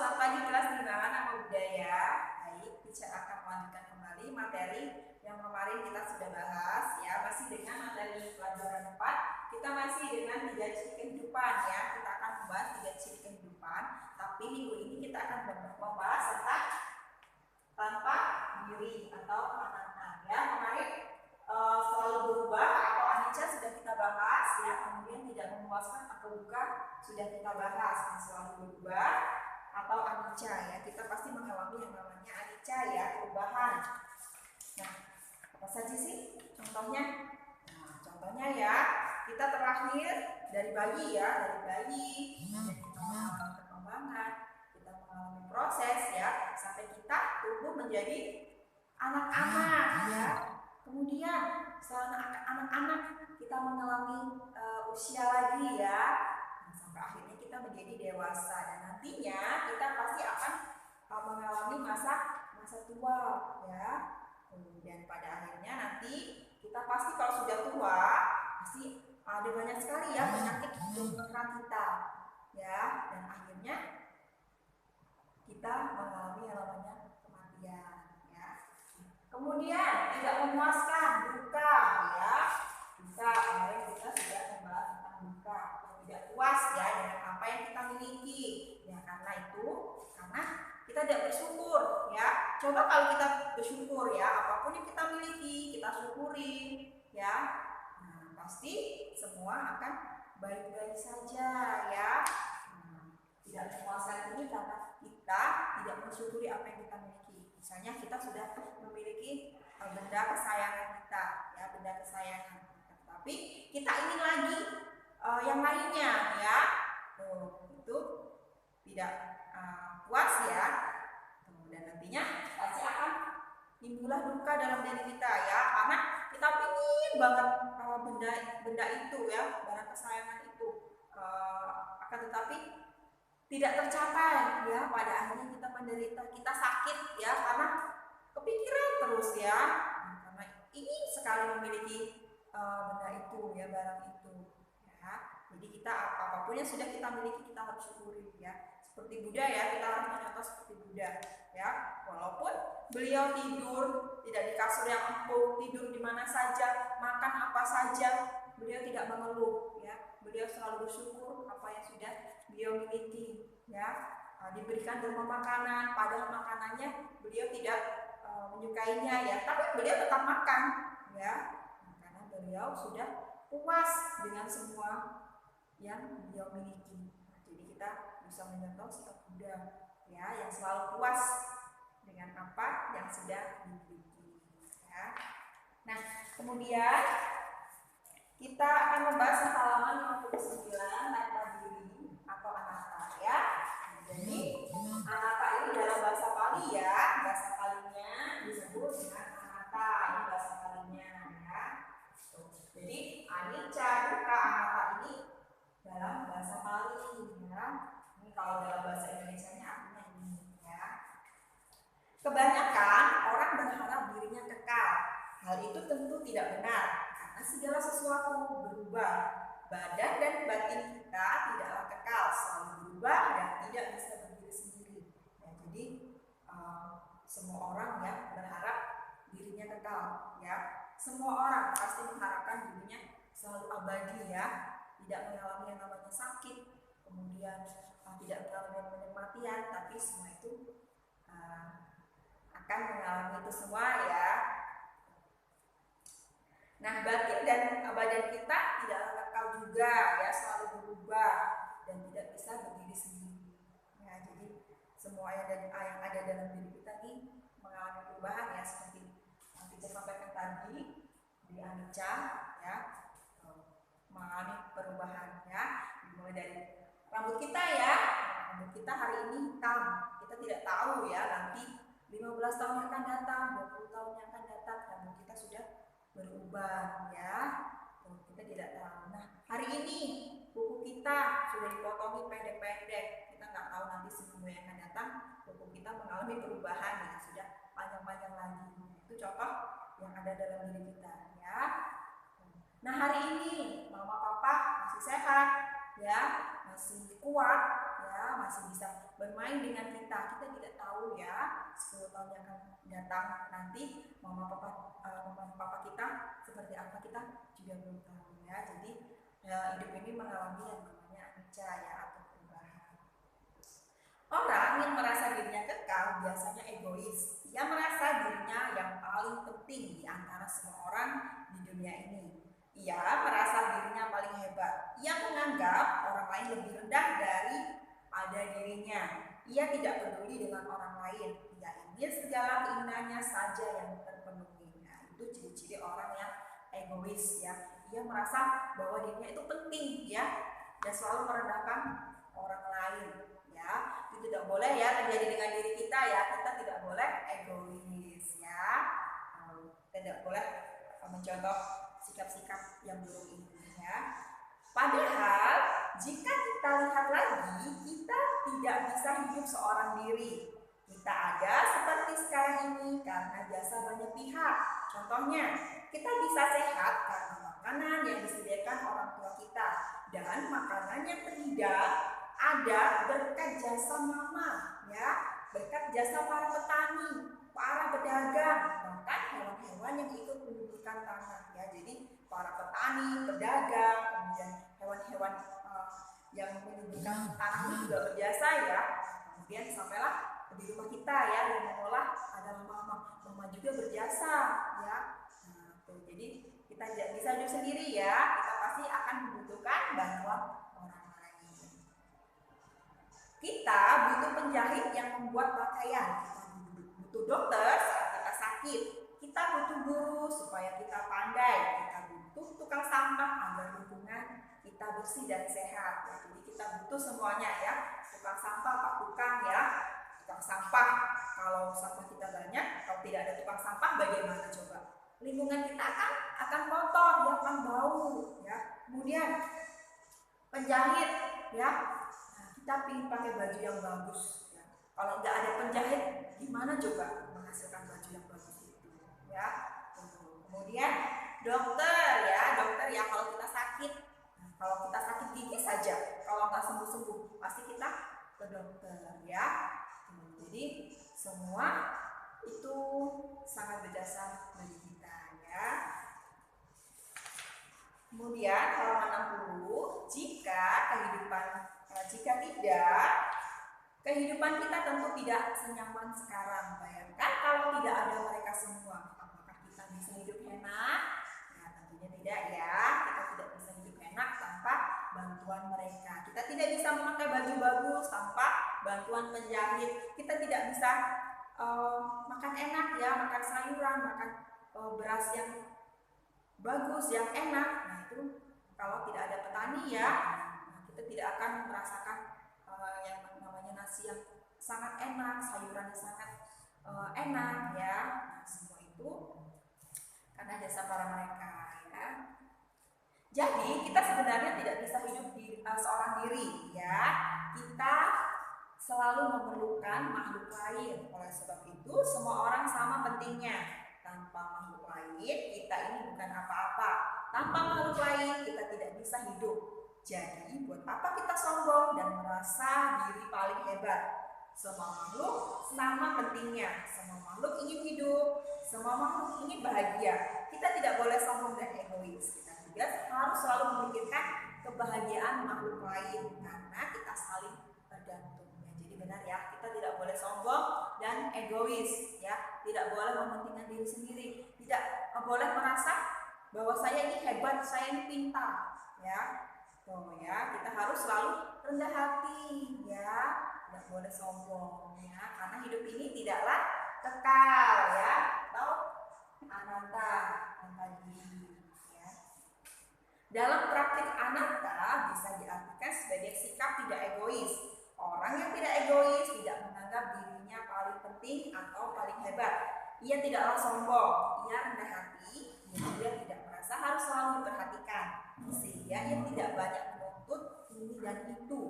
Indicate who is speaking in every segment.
Speaker 1: selamat pagi kelas 5 Nama Budaya. Baik, teacher akan melanjutkan kembali materi yang kemarin kita sudah bahas ya, masih dengan materi pelajaran 4. Kita masih dengan 3 ciri kehidupan ya. Kita akan membahas 3 ciri kehidupan, tapi minggu ini kita akan membahas tentang tanpa diri atau anak-anak ya. Kemarin selalu berubah atau anicca sudah kita bahas ya, kemudian tidak memuaskan atau bukan sudah kita bahas. Nah, selalu berubah atau anicca ya, kita pasti mengalami yang namanya anicca ya, perubahan. Nah, apa saja sih contohnya? Nah, contohnya ya, kita terlahir dari bayi ya, dari bayi kemudian kita mengalami perkembangan, kita mengalami proses ya, sampai kita tumbuh menjadi anak-anak ya. Kemudian setelah anak-anak kita mengalami usia lagi ya, nah, sampai akhirnya kita menjadi dewasa, dan nantinya kita pasti akan mengalami masa tua ya. Kemudian pada akhirnya nanti kita pasti kalau sudah tua pasti ada banyak sekali ya penyakit yang menyerang kita ya, dan akhirnya kita mengalami yang namanya kematian. Kemudian tidak memuaskan, duka ya. Duka, kemarin kita sudah membahas tentang duka. Tidak puas ya dengan apa yang kita miliki. Ya karena kita tidak bersyukur ya. Coba kalau kita bersyukur ya, apapun yang kita miliki, kita syukuri ya. Nah, pasti semua akan baik-baik saja ya. Tidak memuaskan ini karena kita tidak mensyukuri apa yang kita miliki. Misalnya kita sudah memiliki benda kesayangan kita, ya benda kesayangan, tapi kita ingin lagi yang lainnya, ya, itu tidak puas ya, dan nantinya pasti akan timbullah duka dalam diri kita ya, karena kita ingin banget benda itu ya, barang kesayangan itu, akan tetapi tidak tercapai ya, pada akhirnya kita menderita, kita sakit ya, karena kepikiran terus ya, karena ingin sekali memiliki benda itu ya, barang itu ya. Jadi kita apapun yang sudah kita miliki kita harus syukuri ya, seperti Buddha ya, kita harus menyontoh seperti Buddha ya, walaupun beliau tidur tidak di kasur yang empuk, tidur di mana saja, makan apa saja, beliau tidak mengeluh ya, beliau selalu bersyukur apa yang sudah beliau miliki ya. Diberikan berupa makanan, padahal makanannya beliau tidak menyukainya ya, tapi beliau tetap makan ya, karena beliau sudah puas dengan semua yang beliau miliki. Jadi kita bisa menyontoh sikap Buddha ya, yang selalu puas dengan apa yang sudah dimiliki ya. Nah, kemudian kita akan membahas halaman 59 tanpa diri atau anatta ya. Jadi anatta ini dalam bahasa Pali ya, bahasa Palinya disebut dengan anatta, ini bahasa Palinya ya. Jadi anicca, dukkha, anatta ini dalam bahasa Pali ya. Ini kalau dalam bahasa Indonesianya artinya ini ya. Kebanyakan orang berharap dirinya kekal. Hal itu tentu tidak benar, karena segala sesuatu berubah. Badan dan batin kita tidaklah kekal, selalu berubah dan tidak bisa berdiri sendiri. Ya, jadi semua orang ya berharap dirinya kekal ya. Semua orang pasti mengharapkan dirinya selalu abadi ya, tidak mengalami yang namanya sakit, kemudian tidak mengalami kematian, tapi semua itu akan mengalami itu semua ya. Nah, batin dan badan kita tidaklah kekal juga ya, selalu berubah dan tidak bisa berdiri sendiri. Ya, jadi semua yang ada dalam diri kita ini mengalami perubahan ya, seperti yang kita sampaikan tadi di anicca ya, mengalami perubahan ya, dimulai dari rambut kita ya. Rambut kita hari ini hitam, kita tidak tahu ya nanti 15 tahun yang akan datang, 20 tahun yang akan datang, rambut kita sudah berubah ya, kita tidak tahu. Nah, hari ini kuku kita sudah dipotongi pendek-pendek, kita nggak tahu nanti seminggu yang akan datang kuku kita mengalami perubahan ya, sudah panjang-panjang lagi. Itu contoh yang ada dalam diri kita ya. Nah, hari ini mama papa masih sehat ya, masih kuat ya, masih bisa bermain dengan kita. Kita tidak tahu ya 10 tahun yang akan datang nanti mama papa kita seperti apa, kita juga belum tahu ya. Jadi hidup ini mengalami yang namanya anicca atau perubahan. Orang yang merasa dirinya kekal biasanya egois. Ia merasa dirinya yang paling penting di antara semua orang di dunia ini. Ia merasa dirinya paling hebat. Ia menganggap orang lain lebih rendah daripada dirinya. Ia tidak peduli dengan orang lain. Ia ingin segala keinginannya saja yang terpenuhi. Nah, itu ciri-ciri orang yang egois ya. Ia merasa bahwa dirinya itu penting ya, dan selalu merendahkan orang lain ya. Itu tidak boleh ya terjadi dengan diri kita ya. Kita tidak boleh egois ya. Tidak boleh mencontoh sikap-sikap yang buruk ini ya. Padahal jika kita lihat lagi, kita tidak bisa hidup seorang diri. Kita ada seperti sekarang ini karena jasa banyak pihak. Contohnya, kita bisa sehat karena makanan yang disediakan orang tua kita, dan makanan yang tidak ada berkat jasa mama ya, berkat jasa para petani, para pedagang, bahkan hewan-hewan yang ikut menumbuhkan tanah ya. Jadi para petani, pedagang, kemudian hewan-hewan yang menumbuhkan tanah itu juga berjasa ya. Kemudian sampailah di rumah kita ya, yang mengolah adalah mama juga berjasa ya. Nah, tuh, jadi kita tidak bisa hidup sendiri ya, kita pasti akan membutuhkan bantuan orang lain. Kita butuh penjahit yang membuat pakaian, kita butuh dokter saat kita sakit, kita butuh guru supaya kita pandai, kita butuh tukang sampah agar lingkungan kita bersih dan sehat ya. Jadi kita butuh semuanya ya, tukang sampah, pak tukang ya, tukang sampah. Kalau sampah kita banyak, kalau tidak ada tukang sampah bagaimana coba? Lingkungan kita akan kotor, ya, akan bau ya. Kemudian penjahit ya, nah, kita ingin pakai baju yang bagus ya. Kalau nggak ada penjahit gimana coba menghasilkan baju yang bagus itu ya. Kemudian dokter ya, kalau kita sakit, nah, kalau kita sakit gigi saja, kalau nggak sembuh pasti kita ke dokter ya. Jadi semua itu sangat berjasa bagi kita ya. Kemudian halaman 60, jika tidak, kehidupan kita tentu tidak senyaman sekarang. Bayangkan kalau tidak ada mereka semua, apakah kita bisa hidup enak? Nah, tentunya tidak ya. Kita tidak bisa hidup enak tanpa bantuan mereka. Kita tidak bisa memakai baju bagus tanpa bantuan penjahit. Kita tidak bisa makan enak ya, makan sayuran, makan beras yang bagus, yang enak. Nah, itu kalau tidak ada petani ya, nah, kita tidak akan merasakan yang namanya nasi yang sangat enak, sayuran yang sangat enak ya. Nah, semua itu karena jasa para mereka ya. Jadi kita sebenarnya tidak bisa hidup di seorang diri ya. Kita selalu memerlukan makhluk lain. Oleh sebab itu semua orang sama pentingnya. Tanpa makhluk lain kita ini bukan apa-apa. Tanpa makhluk lain kita tidak bisa hidup. Jadi buat apa kita sombong dan merasa diri paling hebat? Semua makhluk sama pentingnya. Semua makhluk ingin hidup. Semua makhluk ingin bahagia. Kita tidak boleh sombong dan egois. Kita juga harus selalu memikirkan kebahagiaan makhluk lain karena kita saling tergantung. Jadi benar ya, kita tidak boleh sombong dan egois ya. Tidak boleh mementingkan diri sendiri. Tidak boleh merasa bahwa saya ini hebat, saya ini pintar ya. Oh ya, kita harus selalu rendah hati ya, tidak boleh sombong ya, karena hidup ini tidaklah kekal ya, atau anatta diri ya. Dalam praktik anatta bisa diartikan sebagai sikap tidak egois. Orang yang tidak egois tidak menganggap dirinya paling penting atau paling hebat. Ia tidaklah sombong, ia rendah hati, ia tidak merasa harus selalu diperhatikan, sehingga ia tidak banyak menuntut ini dan itu.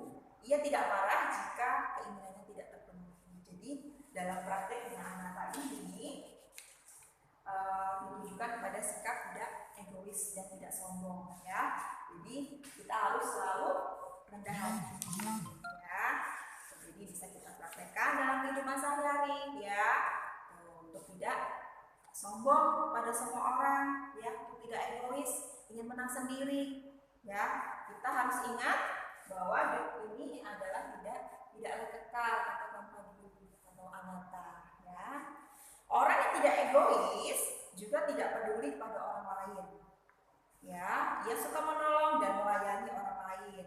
Speaker 1: Ia tidak marah jika keinginannya tidak terpenuhi. Jadi dalam praktek anatta ini ditujukan kepada sikap tidak egois dan tidak sombong ya. Jadi kita harus selalu rendah hati ya. menang sendiri. Ya, kita harus ingat bahwa hidup ini adalah tidaklah kekal atau tanpa diri atau anata. Ya, orang yang tidak egois juga tidak peduli pada orang lain. Ya, ia suka menolong dan melayani orang lain.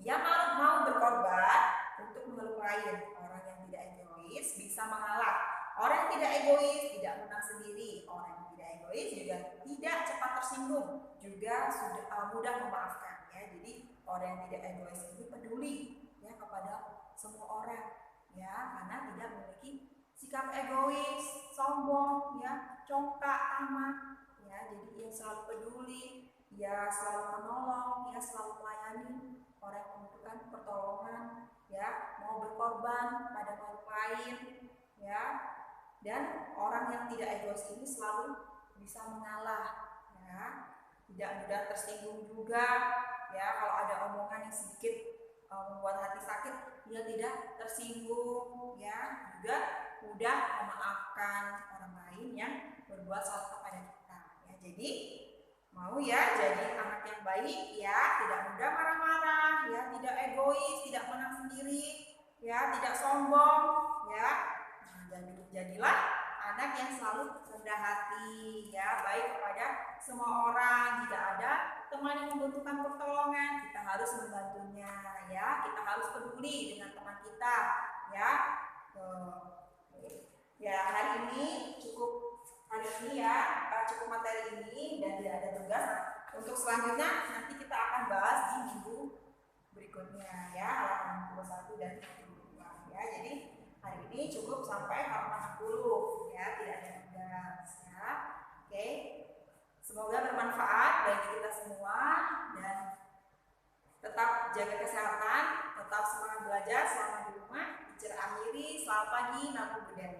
Speaker 1: Ia mau berkorban untuk makhluk lain. Orang yang tidak egois bisa mengalah. Orang yang tidak egois tidak menang sendiri. Orang yang tidak egois juga tidak cepat tersinggung, juga mudah memaafkan. Ya, jadi orang yang tidak egois ini peduli ya kepada semua orang. Ya, karena tidak memiliki sikap egois, sombong, ya, congkak, tamak. Ya, jadi ia selalu peduli, ia selalu menolong, ia selalu melayani orang yang membutuhkan pertolongan, ya, mau berkorban pada makhluk lain, ya. Dan orang yang tidak egois ini selalu bisa mengalah, ya, tidak mudah tersinggung juga, ya. Kalau ada omongan yang sedikit membuat hati sakit, dia tidak tersinggung, ya, juga mudah memaafkan orang lain yang berbuat salah kepada kita. Ya, jadi mau ya jadi anak yang baik, ya, tidak mudah marah-marah, ya, tidak egois, tidak menang sendiri, ya, tidak sombong, ya. Nah, jadilah anak yang selalu rendah hati, ya, baik kepada semua orang. Jika ada teman yang membutuhkan pertolongan, kita harus membantunya, ya. Kita harus peduli dengan teman kita, ya. Ya, hari ini cukup materi ini dan tidak ada tugas. Untuk selanjutnya nanti kita akan bahas di minggu berikutnya, ya, halaman 61 dan 62, ya. Jadi hari ini cukup sampai halaman 60, ya, tidak ada tugas, ya. Oke. Semoga bermanfaat bagi kita semua dan tetap jaga kesehatan, tetap semangat belajar selama di rumah. Teacher akhiri, selamat pagi, namo buddhaya.